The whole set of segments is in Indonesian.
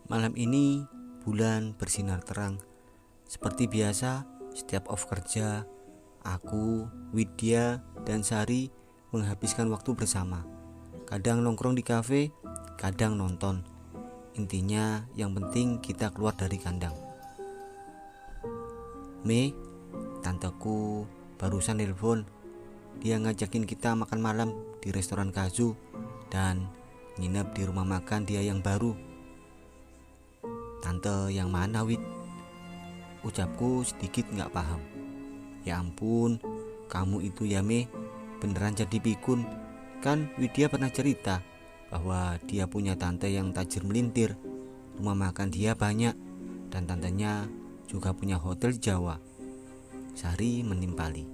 Malam ini bulan bersinar terang. Seperti biasa, setiap off kerja, aku, Widya, dan Sari menghabiskan waktu bersama. Kadang nongkrong di kafe, kadang nonton. Intinya yang penting kita keluar dari kandang. Mei, tanteku barusan nelpon. Dia ngajakin kita makan malam di restoran Kazu dan nginep di rumah makan dia yang baru. Tante yang mana, Wid? Ucapku sedikit gak paham. Ya ampun, kamu itu ya Mei, beneran jadi pikun. Kan Widya pernah cerita bahwa dia punya tante yang tajir melintir. Rumah makan dia banyak dan tantenya juga punya hotel di Jawa. Sari menimpali.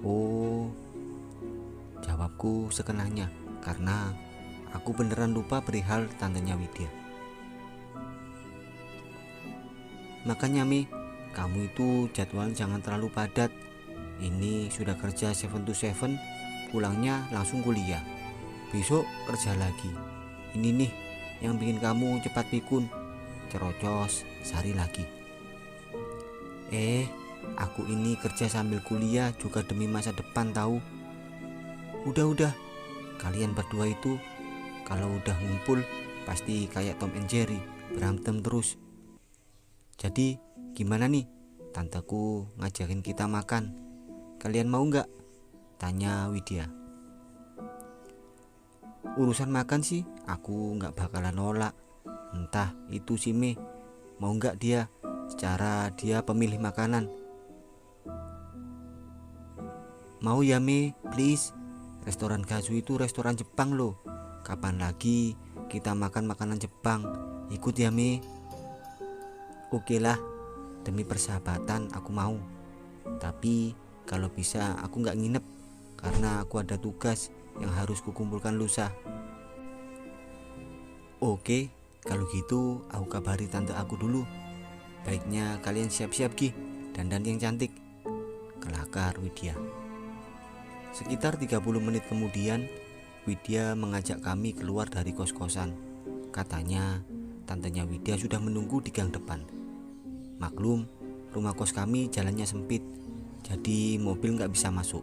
Oh, jawabku sekenanya karena aku beneran lupa perihal tantenya Widya. Makanya Mi, kamu itu jadwal jangan terlalu padat. Ini sudah kerja 7 to 7, pulangnya langsung kuliah. Besok kerja lagi. Ini nih yang bikin kamu cepat pikun. Cerocos Sari lagi. Aku ini kerja sambil kuliah juga demi masa depan tahu. Udah, kalian berdua itu kalau udah ngumpul pasti kayak Tom and Jerry, berantem terus. Jadi gimana nih? Tanteku ngajakin kita makan. Kalian mau gak? Tanya Widya. Urusan makan sih aku gak bakalan nolak. Entah itu si Mei mau gak dia, secara dia pemilih makanan. Mau ya Mei, please. Restoran Kazu itu restoran Jepang loh. Kapan lagi kita makan makanan Jepang? Ikut ya Mei. Oke lah, demi persahabatan aku mau. Tapi kalau bisa aku gak nginep, karena aku ada tugas yang harus kukumpulkan lusa. Oke, kalau gitu aku kabari tante aku dulu. Baiknya kalian siap-siap Ki, dandan yang cantik, kelakar Widya. Sekitar 30 menit kemudian, Widya mengajak kami keluar dari kos-kosan. Katanya tantenya Widya sudah menunggu di gang depan. Maklum, rumah kos kami jalannya sempit, jadi mobil gak bisa masuk.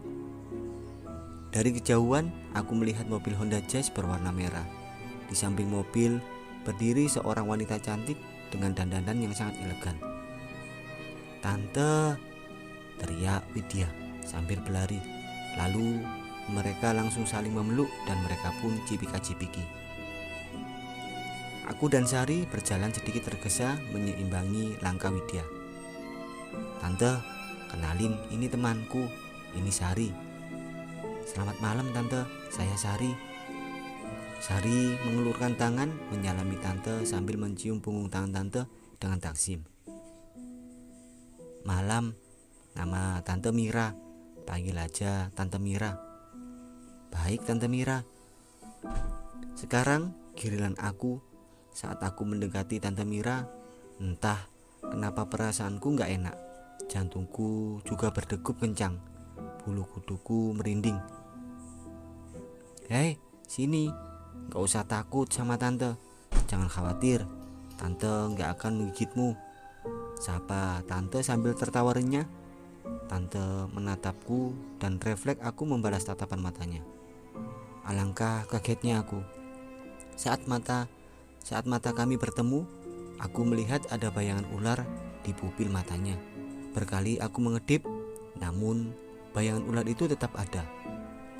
Dari kejauhan, aku melihat mobil Honda Jazz berwarna merah. Di samping mobil, berdiri seorang wanita cantik dengan dandanan yang sangat elegan. Tante, teriak Widya sambil berlari. Lalu mereka langsung saling memeluk dan mereka pun cipika-cipiki. Aku dan Sari berjalan sedikit tergesa menyeimbangi langkah Widya. Tante, kenalin ini temanku, ini Sari. Selamat malam Tante, saya Sari. Sari mengulurkan tangan menyalami Tante sambil mencium punggung tangan Tante dengan takzim. Malam, nama Tante Mira, panggil aja Tante Mira. Baik Tante Mira. Sekarang giliran aku. Saat aku mendekati Tante Mira, entah kenapa perasaanku gak enak. Jantungku juga berdegup kencang, bulu kuduku merinding. Hei, sini, gak usah takut sama Tante. Jangan khawatir, Tante gak akan menggigitmu, sapa Tante sambil tertawa renyah. Tante menatapku dan refleks aku membalas tatapan matanya. Alangkah kagetnya aku. Saat mata kami bertemu, aku melihat ada bayangan ular di pupil matanya. Berkali aku mengedip, namun bayangan ular itu tetap ada.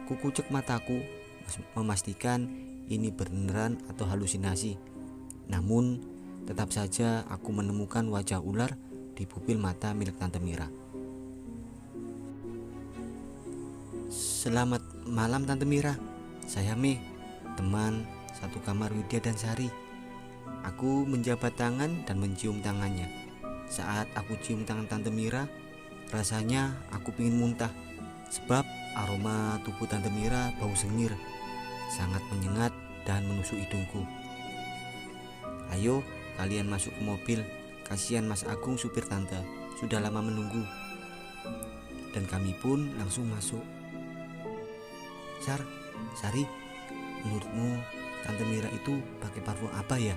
Kukucek mataku, memastikan ini beneran atau halusinasi. Namun, tetap saja aku menemukan wajah ular di pupil mata milik Tante Mira. Selamat malam Tante Mira, saya Mei, teman satu kamar Widya dan Sari. Aku menjabat tangan dan mencium tangannya. Saat aku cium tangan Tante Mira, rasanya aku ingin muntah. Sebab aroma tubuh Tante Mira bau sengir, sangat menyengat dan menusuk hidungku. Ayo kalian masuk ke mobil, kasihan Mas Agung supir Tante, sudah lama menunggu. Dan kami pun langsung masuk. Sari, menurutmu Tante Mira itu pakai parfum apa ya?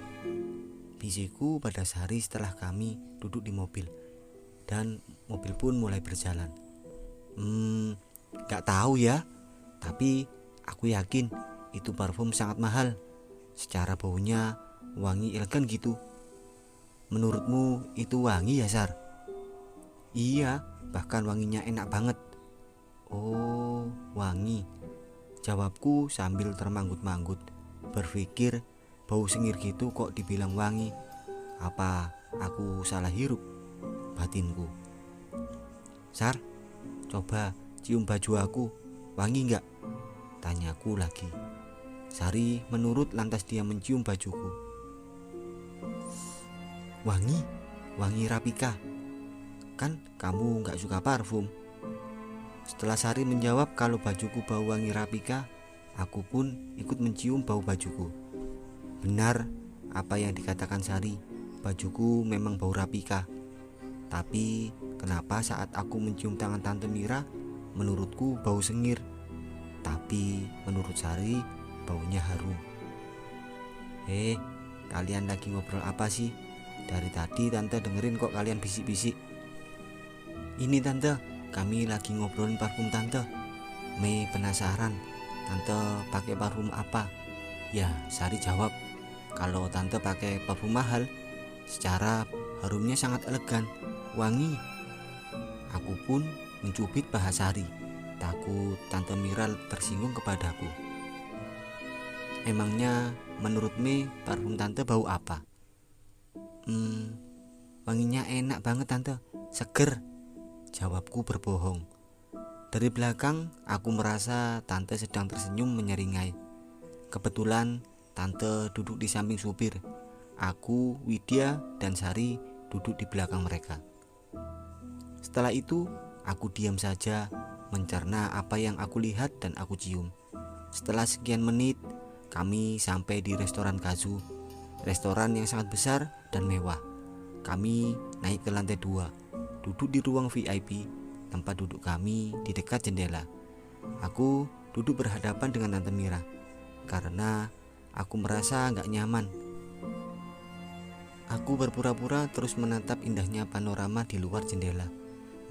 Bisiku pada Sari setelah kami duduk di mobil dan mobil pun mulai berjalan. Gak tahu ya, tapi aku yakin itu parfum sangat mahal. Secara baunya wangi elegan gitu. Menurutmu itu wangi ya, Sar? Iya, bahkan wanginya enak banget. Oh, wangi, jawabku sambil termanggut-manggut, berpikir bau sengir gitu kok dibilang wangi. Apa aku salah hirup? Batinku. Sar, coba cium baju aku, wangi gak? Tanyaku lagi. Sari menurut lantas dia mencium bajuku. Wangi Rapika. Kan kamu gak suka parfum. Setelah Sari menjawab kalau bajuku bau wangi Rapika, aku pun ikut mencium bau bajuku. Benar apa yang dikatakan Sari, bajuku memang bau Rapika. Tapi kenapa saat aku mencium tangan Tante Mira, menurutku bau sengir, tapi menurut Sari baunya harum. Kalian lagi ngobrol apa sih? Dari tadi Tante dengerin kok kalian bisik-bisik. Ini Tante, kami lagi ngobrolin parfum Tante. Mei penasaran, Tante pakai parfum apa? Ya, Sari jawab, kalau Tante pakai parfum mahal, secara harumnya sangat elegan, wangi. Aku pun mencubit paha Sari, takut Tante Mira tersinggung kepadaku. Emangnya menurut Mei parfum Tante bau apa? Wanginya enak banget Tante, seger, jawabku berbohong. Dari belakang aku merasa Tante sedang tersenyum menyeringai. Kebetulan Tante duduk di samping supir. Aku, Widya, dan Sari duduk di belakang mereka. Setelah itu aku diam saja mencerna apa yang aku lihat dan aku cium. Setelah sekian menit kami sampai di restoran Kazu, restoran yang sangat besar dan mewah. Kami naik ke lantai 2, duduk di ruang VIP. Tempat duduk kami di dekat jendela. Aku duduk berhadapan dengan Tante Mira karena aku merasa gak nyaman. Aku berpura-pura terus menatap indahnya panorama di luar jendela,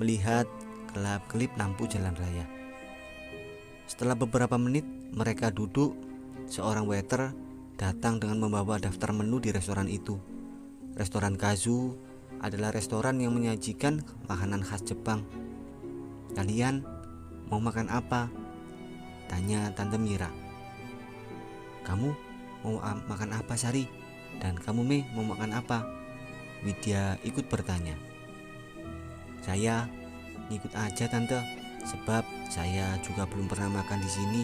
melihat kelap-kelip lampu jalan raya. Setelah beberapa menit mereka duduk, seorang waiter datang dengan membawa daftar menu di restoran itu. Restoran Kazu adalah restoran yang menyajikan makanan khas Jepang. Kalian mau makan apa? Tanya Tante Mira. Kamu mau makan apa, Sari? Dan kamu, Mei, mau makan apa? Widya ikut bertanya. Saya ngikut aja Tante, sebab saya juga belum pernah makan di sini.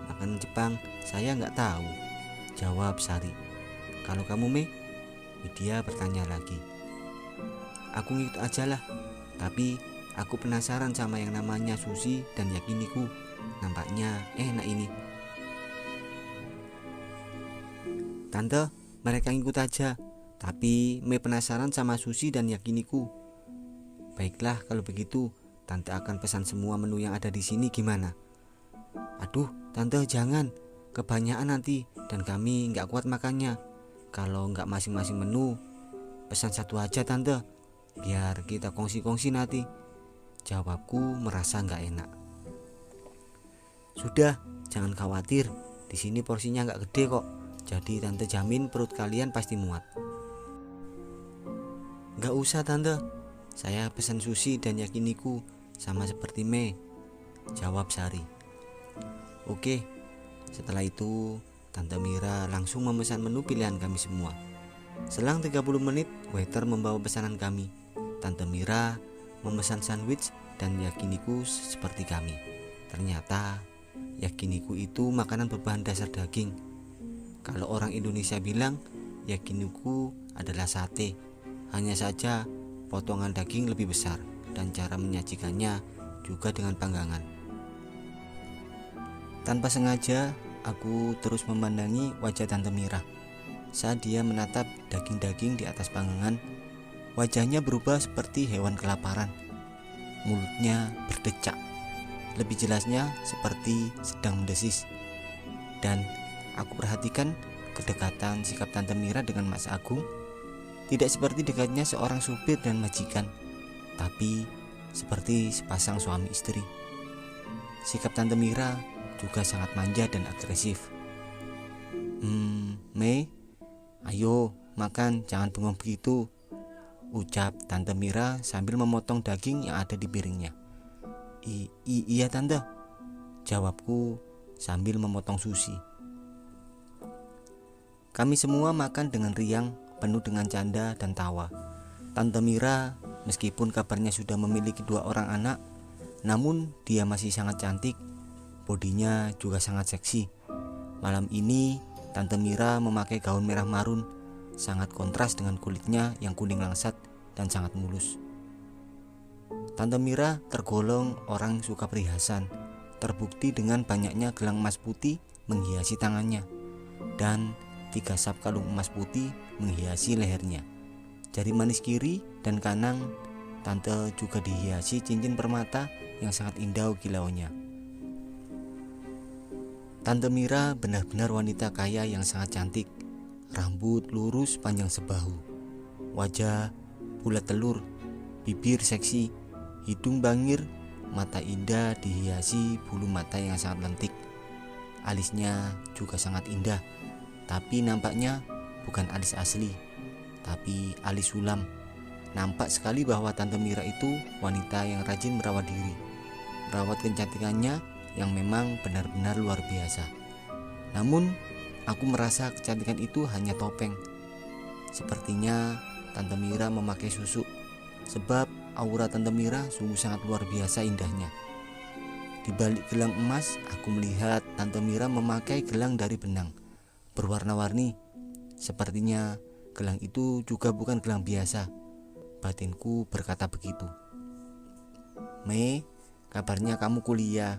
Makanan Jepang saya nggak tahu, jawab Sari. Kalau kamu, Mei? Widya bertanya lagi. Aku ngikut aja lah, tapi aku penasaran sama yang namanya sushi dan yakiniku. Nampaknya enak ini. Tante, mereka ngikut aja, tapi Mei penasaran sama sushi dan yakiniku. Baiklah kalau begitu, Tante akan pesan semua menu yang ada di sini, gimana? Aduh, Tante jangan, kebanyakan nanti dan kami nggak kuat makannya. Kalau nggak masing-masing menu, pesan satu aja Tante, biar kita kongsi-kongsi nanti, jawabku merasa nggak enak. Sudah, jangan khawatir, di sini porsinya nggak gede kok, jadi Tante jamin perut kalian pasti muat. Nggak usah Tante, saya pesan sushi dan yakiniku sama seperti Mei, jawab Sari. Oke, setelah itu Tante Mira langsung memesan menu pilihan kami semua. Selang 30 menit, waiter membawa pesanan kami. Tante Mira memesan sandwich dan yakiniku seperti kami. Ternyata yakiniku itu makanan berbahan dasar daging. Kalau orang Indonesia bilang yakiniku adalah sate. Hanya saja potongan daging lebih besar dan cara menyajikannya juga dengan panggangan. Tanpa sengaja aku terus memandangi wajah Tante Mira. Saat dia menatap daging-daging di atas panggangan, wajahnya berubah seperti hewan kelaparan. Mulutnya berdecak, lebih jelasnya seperti sedang mendesis. Dan aku perhatikan kedekatan sikap Tante Mira dengan Mas Agung Tidak seperti dekatnya seorang supir dan majikan, tapi seperti sepasang suami istri. Sikap Tante Mira juga sangat manja dan agresif. Mei, ayo makan, jangan bengong begitu, ucap Tante Mira sambil memotong daging yang ada di piringnya. Iya Tante, jawabku sambil memotong sushi. Kami semua makan dengan riang, penuh dengan canda dan tawa. Tante Mira meskipun kabarnya sudah memiliki 2 orang anak, namun dia masih sangat cantik. Bodinya juga sangat seksi. Malam ini Tante Mira memakai gaun merah marun, sangat kontras dengan kulitnya yang kuning langsat dan sangat mulus. Tante Mira tergolong orang suka perhiasan, terbukti dengan banyaknya gelang emas putih menghiasi tangannya, dan 3 sap kalung emas putih menghiasi lehernya. Jari manis kiri dan kanan Tante juga dihiasi cincin permata yang sangat indah kilauannya. Tante Mira benar-benar wanita kaya yang sangat cantik. Rambut lurus panjang sebahu, wajah bulat telur, bibir seksi, hidung bangir, mata indah dihiasi bulu mata yang sangat lentik. Alisnya juga sangat indah, tapi nampaknya bukan alis asli, tapi alis sulam. Nampak sekali bahwa Tante Mira itu wanita yang rajin merawat diri, merawat kecantikannya yang memang benar-benar luar biasa. Namun aku merasa kecantikan itu hanya topeng. Sepertinya Tante Mira memakai susuk, sebab aura Tante Mira sungguh sangat luar biasa indahnya. Di balik gelang emas, aku melihat Tante Mira memakai gelang dari benang berwarna-warni. Sepertinya gelang itu juga bukan gelang biasa. Batinku berkata begitu. Mei, kabarnya kamu kuliah?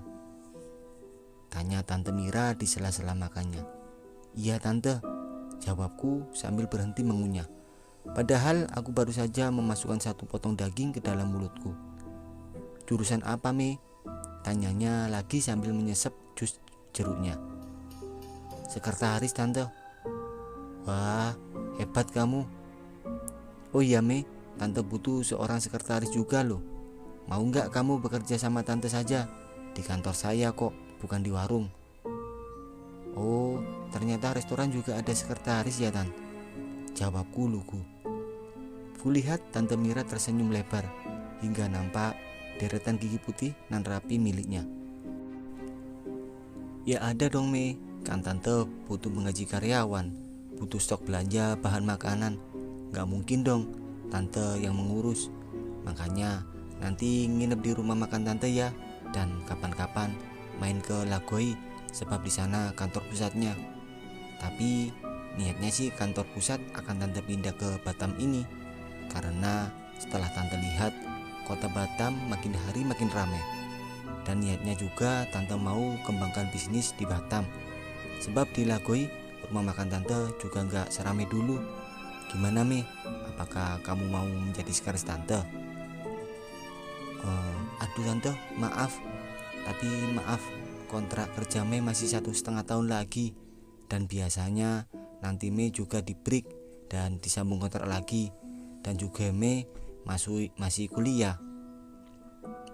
Tanya Tante Mira di sela-sela makannya. Iya Tante, jawabku sambil berhenti mengunyah. Padahal aku baru saja memasukkan 1 potong daging ke dalam mulutku. Jurusan apa Mei? Tanyanya lagi sambil menyesep jus jeruknya. Sekretaris Tante. Wah, hebat kamu. Oh iya Mei, Tante butuh seorang sekretaris juga loh. Mau nggak kamu bekerja sama Tante saja? Di kantor saya kok, bukan di warung. Oh, ternyata restoran juga ada sekretaris ya Tan? Jawabku lugu. Kulihat Tante Mira tersenyum lebar hingga nampak deretan gigi putih nan rapi miliknya. Ya ada dong Mei, kan Tante butuh menggaji karyawan, butuh stok belanja bahan makanan. Gak mungkin dong Tante yang mengurus. Makanya nanti nginep di rumah makan Tante ya, dan kapan-kapan main ke Lagoi, sebab di sana kantor pusatnya. Tapi niatnya sih kantor pusat akan Tante pindah ke Batam ini, karena setelah Tante lihat kota Batam makin hari makin ramai. Dan niatnya juga Tante mau kembangkan bisnis di Batam, sebab di Lagoi rumah makan Tante juga gak seramai dulu. Gimana Mi? Apakah kamu mau menjadi sekretaris Tante? Aduh Tante, maaf. Tapi maaf, kontrak kerja Mei masih 1,5 tahun lagi. Dan biasanya nanti Mei juga di break dan disambung kontrak lagi. Dan juga Mei masih kuliah.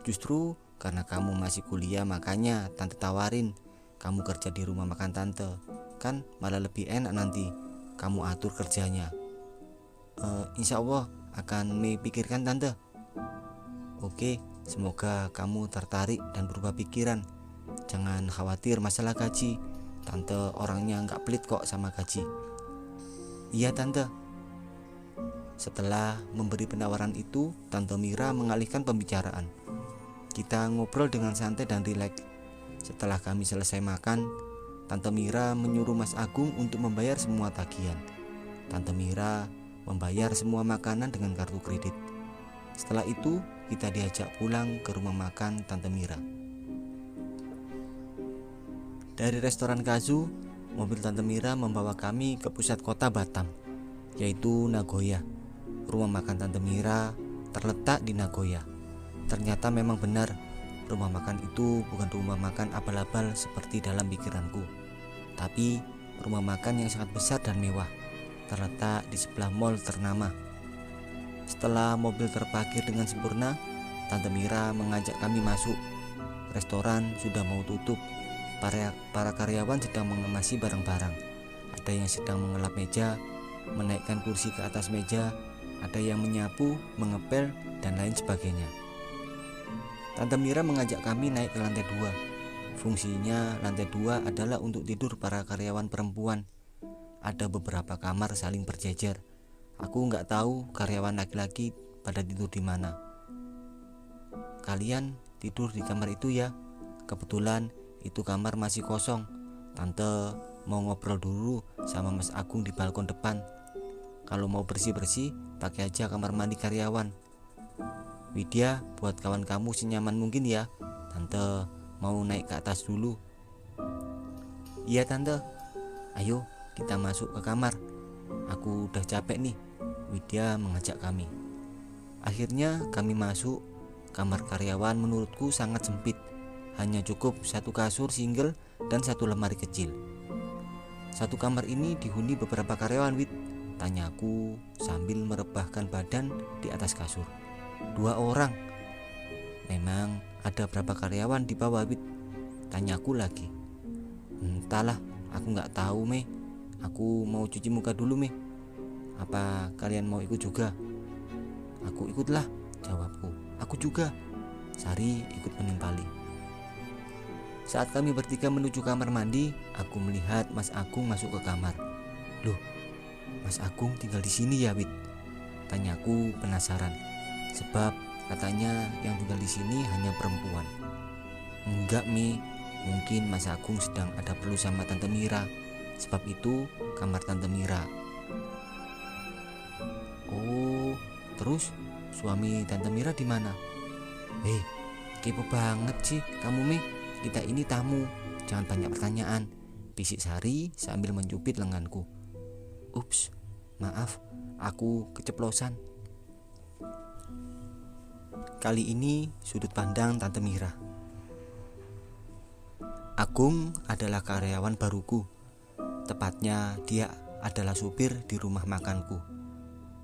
Justru karena kamu masih kuliah, makanya Tante tawarin kamu kerja di rumah makan Tante. Kan malah lebih enak nanti kamu atur kerjanya. Insya Allah akan Mei pikirkan Tante. Oke, semoga kamu tertarik dan berubah pikiran. Jangan khawatir masalah gaji, Tante orangnya gak pelit kok sama gaji. Iya Tante. Setelah memberi penawaran itu, Tante Mira mengalihkan pembicaraan. Kita ngobrol dengan santai dan rileks. Setelah kami selesai makan, Tante Mira menyuruh Mas Agung untuk membayar semua tagihan. Tante Mira membayar semua makanan dengan kartu kredit. Setelah itu kita diajak pulang ke rumah makan Tante Mira. Dari restoran Kazu, mobil Tante Mira membawa kami ke pusat kota Batam, yaitu Nagoya. Rumah makan Tante Mira terletak di Nagoya. Ternyata memang benar, rumah makan itu bukan rumah makan abal-abal seperti dalam pikiranku, tapi rumah makan yang sangat besar dan mewah. terletak di sebelah mall ternama. Setelah mobil terparkir dengan sempurna, Tante Mira mengajak kami masuk. Restoran sudah mau tutup. Para karyawan sedang mengemasi barang-barang. Ada yang sedang mengelap meja, menaikkan kursi ke atas meja, ada yang menyapu, mengepel, dan lain sebagainya. Tante Mira mengajak kami naik ke lantai 2. Fungsinya lantai 2 adalah untuk tidur para karyawan perempuan. Ada beberapa kamar saling berjejer. Aku nggak tahu karyawan laki-laki pada tidur di mana. Kalian tidur di kamar itu ya? Kebetulan itu kamar masih kosong. Tante mau ngobrol dulu sama Mas Agung di balkon depan. Kalau mau bersih-bersih, pakai aja kamar mandi karyawan. Widya, buat kawan kamu senyaman mungkin ya. Tante mau naik ke atas dulu. Iya Tante. Ayo kita masuk ke kamar. Aku udah capek nih. Widya mengajak kami. Akhirnya kami masuk. Kamar karyawan menurutku sangat sempit. Hanya cukup satu kasur single dan satu lemari kecil. Satu kamar ini dihuni beberapa karyawan, Wid, tanyaku sambil merebahkan badan di atas kasur. 2 orang. Memang ada berapa karyawan di bawah, Wid? Tanyaku lagi. Entahlah, aku gak tahu, Mei. Aku mau cuci muka dulu, Mei. Apa kalian mau ikut juga? Aku ikutlah, jawabku. Aku juga. Sari ikut menimpali. Saat kami bertiga menuju kamar mandi, aku melihat Mas Agung masuk ke kamar. Loh, Mas Agung tinggal di sini ya, Wid? Tanyaku penasaran. Sebab katanya yang tinggal di sini hanya perempuan. Enggak, Mi. Mungkin Mas Agung sedang ada perlu sama Tante Mira. Sebab itu kamar Tante Mira. Oh, terus suami Tante Mira di mana? Kepo banget sih kamu, Mi. Kita ini tamu, jangan banyak pertanyaan, bisik Sari sambil mencubit lenganku. Ups, maaf, aku keceplosan. Kali ini sudut pandang Tante Mira. Agung adalah karyawan baruku. Tepatnya dia adalah supir di rumah makanku.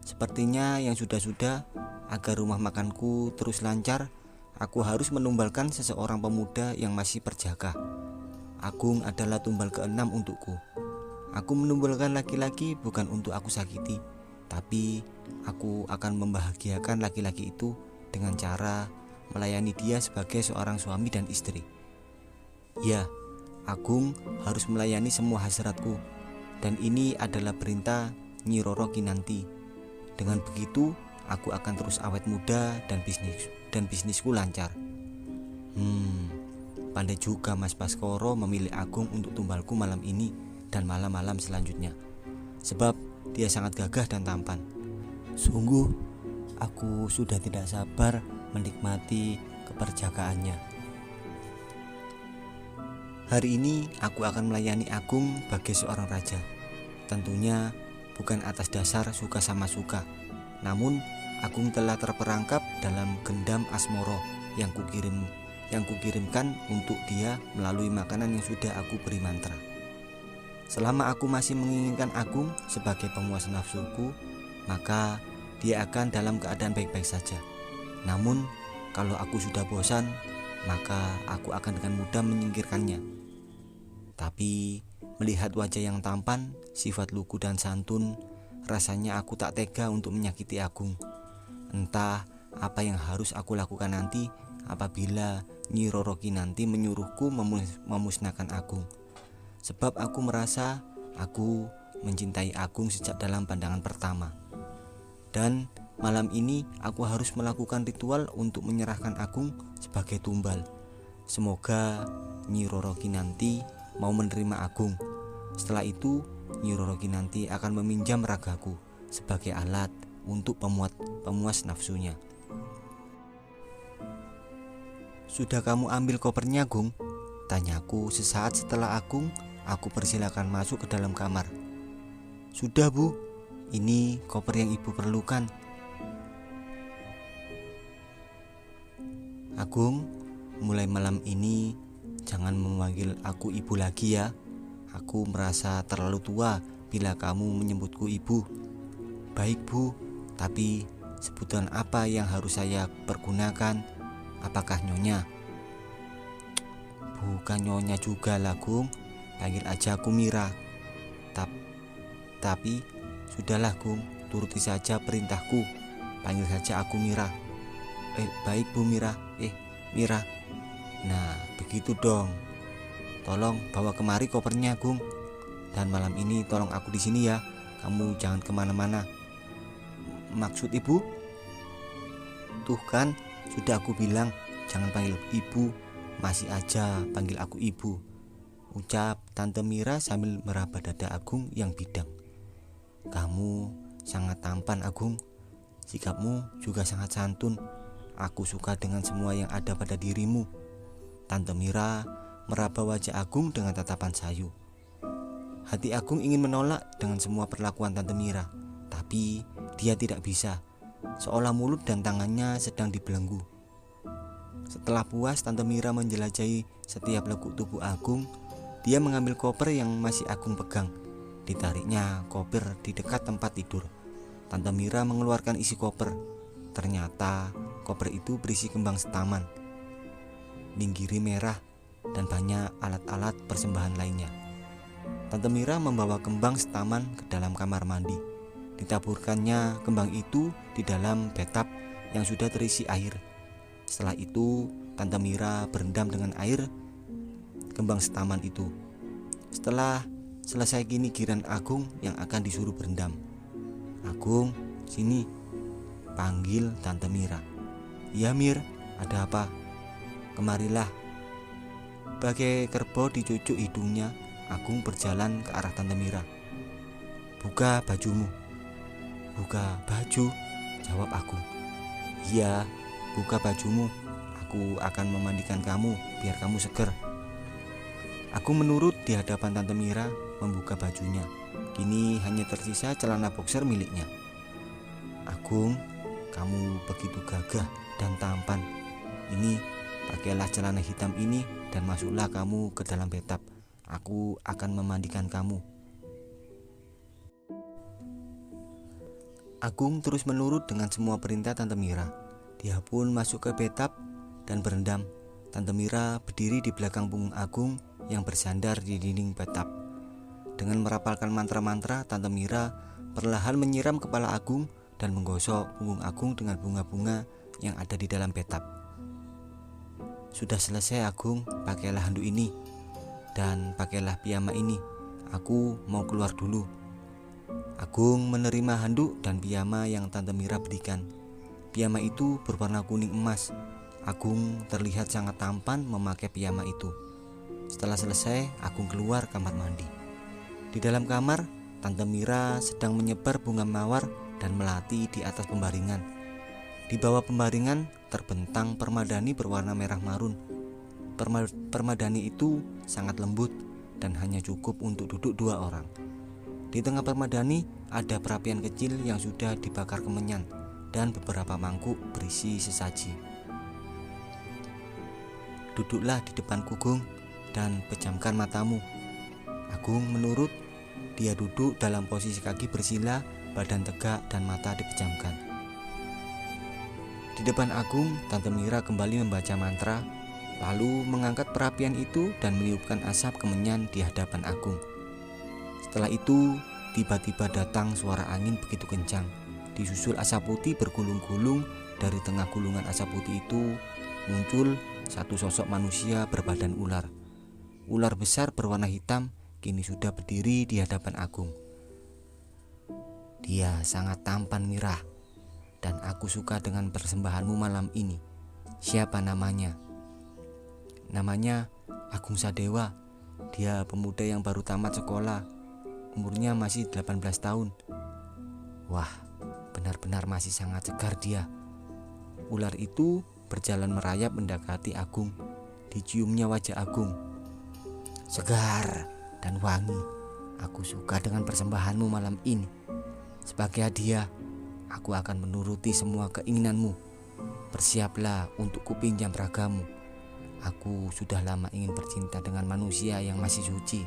Sepertinya yang sudah-sudah, agar rumah makanku terus lancar, aku harus menumbalkan seseorang pemuda yang masih berjaga. Agung adalah tumbal ke-6 untukku. Aku menumbalkan laki-laki bukan untuk aku sakiti, tapi aku akan membahagiakan laki-laki itu dengan cara melayani dia sebagai seorang suami dan istri. Ya, Agung harus melayani semua hasratku, dan ini adalah perintah Nyi Roro Kinanti. Dengan begitu, aku akan terus awet muda dan bisnisku lancar. Pandai juga Mas Baskoro memilih Agung untuk tumbalku malam ini dan malam-malam selanjutnya. Sebab dia sangat gagah dan tampan. Sungguh, aku sudah tidak sabar menikmati keperjagaannya. Hari ini aku akan melayani Agung sebagai seorang raja. Tentunya bukan atas dasar suka sama suka, namun Agung telah terperangkap dalam gendam asmoro yang kukirimkan untuk dia melalui makanan yang sudah aku beri mantra. Selama aku masih menginginkan Agung sebagai pemuas nafsuku, maka dia akan dalam keadaan baik-baik saja. Namun kalau aku sudah bosan, maka aku akan dengan mudah menyingkirkannya. Tapi melihat wajah yang tampan, sifat lugu dan santun, rasanya aku tak tega untuk menyakiti Agung. Entah apa yang harus aku lakukan nanti apabila Nyi Roro Kinanti menyuruhku memusnahkan Agung. Sebab aku merasa aku mencintai Agung sejak dalam pandangan pertama. Dan malam ini aku harus melakukan ritual untuk menyerahkan Agung sebagai tumbal. Semoga Nyi Roro Kinanti mau menerima Agung. Setelah itu Nyi Roro Kinanti akan meminjam ragaku sebagai alat untuk pemuas nafsunya. Sudah kamu ambil kopernya, Agung? Tanyaku sesaat setelah aku persilakan masuk ke dalam kamar. Sudah, Bu. Ini koper yang Ibu perlukan. Agung, mulai malam ini jangan memanggil aku Ibu lagi ya. Aku merasa terlalu tua bila kamu menyebutku ibu. Baik Bu, tapi sebutan apa yang harus saya pergunakan? Apakah Nyonya? Bukan Nyonya juga lah Gung, panggil aja aku Mira. Tapi sudahlah Gung, turuti saja perintahku, panggil saja aku Mira. Baik Bu Mira. Mira. Nah begitu dong. Tolong bawa kemari kopernya Gung. Dan malam ini tolong aku di sini ya. Kamu jangan kemana-mana. Maksud ibu? Tuh kan, sudah aku bilang jangan panggil ibu. Masih aja panggil aku ibu, ucap Tante Mira sambil meraba dada Agung yang bidang. Kamu sangat tampan Agung. Sikapmu juga sangat santun. Aku suka dengan semua yang ada pada dirimu. Tante Mira meraba wajah Agung dengan tatapan sayu. Hati Agung ingin menolak dengan semua perlakuan Tante Mira, tapi dia tidak bisa, seolah mulut dan tangannya sedang dibelenggu. Setelah puas Tante Mira menjelajahi setiap lekuk tubuh Agung, dia mengambil koper yang masih Agung pegang. Ditariknya koper di dekat tempat tidur. Tante Mira mengeluarkan isi koper. Ternyata koper itu berisi kembang setaman, linggiri merah, dan banyak alat-alat persembahan lainnya. Tante Mira membawa kembang setaman ke dalam kamar mandi. Ditaburkannya kembang itu di dalam bathtub yang sudah terisi air. Setelah itu Tante Mira berendam dengan air kembang setaman itu. Setelah selesai kini giliran Agung yang akan disuruh berendam. Agung, sini, panggil Tante Mira. Iya Mir, ada apa? Kemarilah. Bagai kerbau dicucuk hidungnya, Agung berjalan ke arah Tante Mira. Buka bajumu. Buka baju, jawab Agung. Iya, buka bajumu. Aku akan memandikan kamu biar kamu seger. Agung menurut di hadapan Tante Mira membuka bajunya. Kini hanya tersisa celana boxer miliknya. Agung, kamu begitu gagah dan tampan. Ini, pakailah celana hitam ini dan masuklah kamu ke dalam bathtub. Aku akan memandikan kamu. Agung terus menurut dengan semua perintah Tante Mira. Dia pun masuk ke bathtub dan berendam. Tante Mira berdiri di belakang punggung Agung yang bersandar di dinding bathtub. Dengan merapalkan mantra-mantra, Tante Mira perlahan menyiram kepala Agung dan menggosok punggung Agung dengan bunga-bunga yang ada di dalam bathtub. Sudah selesai Agung, pakailah handuk ini dan pakailah piyama ini. Aku mau keluar dulu. Agung menerima handuk dan piyama yang Tante Mira berikan. Piyama itu berwarna kuning emas. Agung terlihat sangat tampan memakai piyama itu. Setelah selesai, Agung keluar kamar mandi. Di dalam kamar, Tante Mira sedang menyebar bunga mawar dan melati di atas pembaringan. Di bawah pembaringan terbentang permadani berwarna merah marun. Permadani itu sangat lembut dan hanya cukup untuk duduk 2 orang. Di tengah permadani ada perapian kecil yang sudah dibakar kemenyan dan beberapa mangkuk berisi sesaji. Duduklah di depan Agung dan pejamkan matamu. Agung menurut. Dia duduk dalam posisi kaki bersila, badan tegak dan mata dipejamkan. Di depan Agung, Tante Mira kembali membaca mantra, lalu mengangkat perapian itu dan meniupkan asap kemenyan di hadapan Agung. Setelah itu, tiba-tiba datang suara angin begitu kencang. Disusul asap putih bergulung-gulung. Dari tengah gulungan asap putih itu muncul satu sosok manusia berbadan ular. Ular besar berwarna hitam kini sudah berdiri di hadapan Agung. Dia sangat tampan Mira, dan aku suka dengan persembahanmu malam ini. Siapa namanya? Namanya Agung Sadewa. Dia pemuda yang baru tamat sekolah. Umurnya masih 18 tahun. Wah, benar-benar masih sangat segar dia. Ular itu berjalan merayap mendekati Agung. Diciumnya wajah Agung. Segar dan wangi. Aku suka dengan persembahanmu malam ini. Sebagai hadiah, aku akan menuruti semua keinginanmu. Bersiaplah untuk kupinjam ragamu. Aku sudah lama ingin bercinta dengan manusia yang masih suci.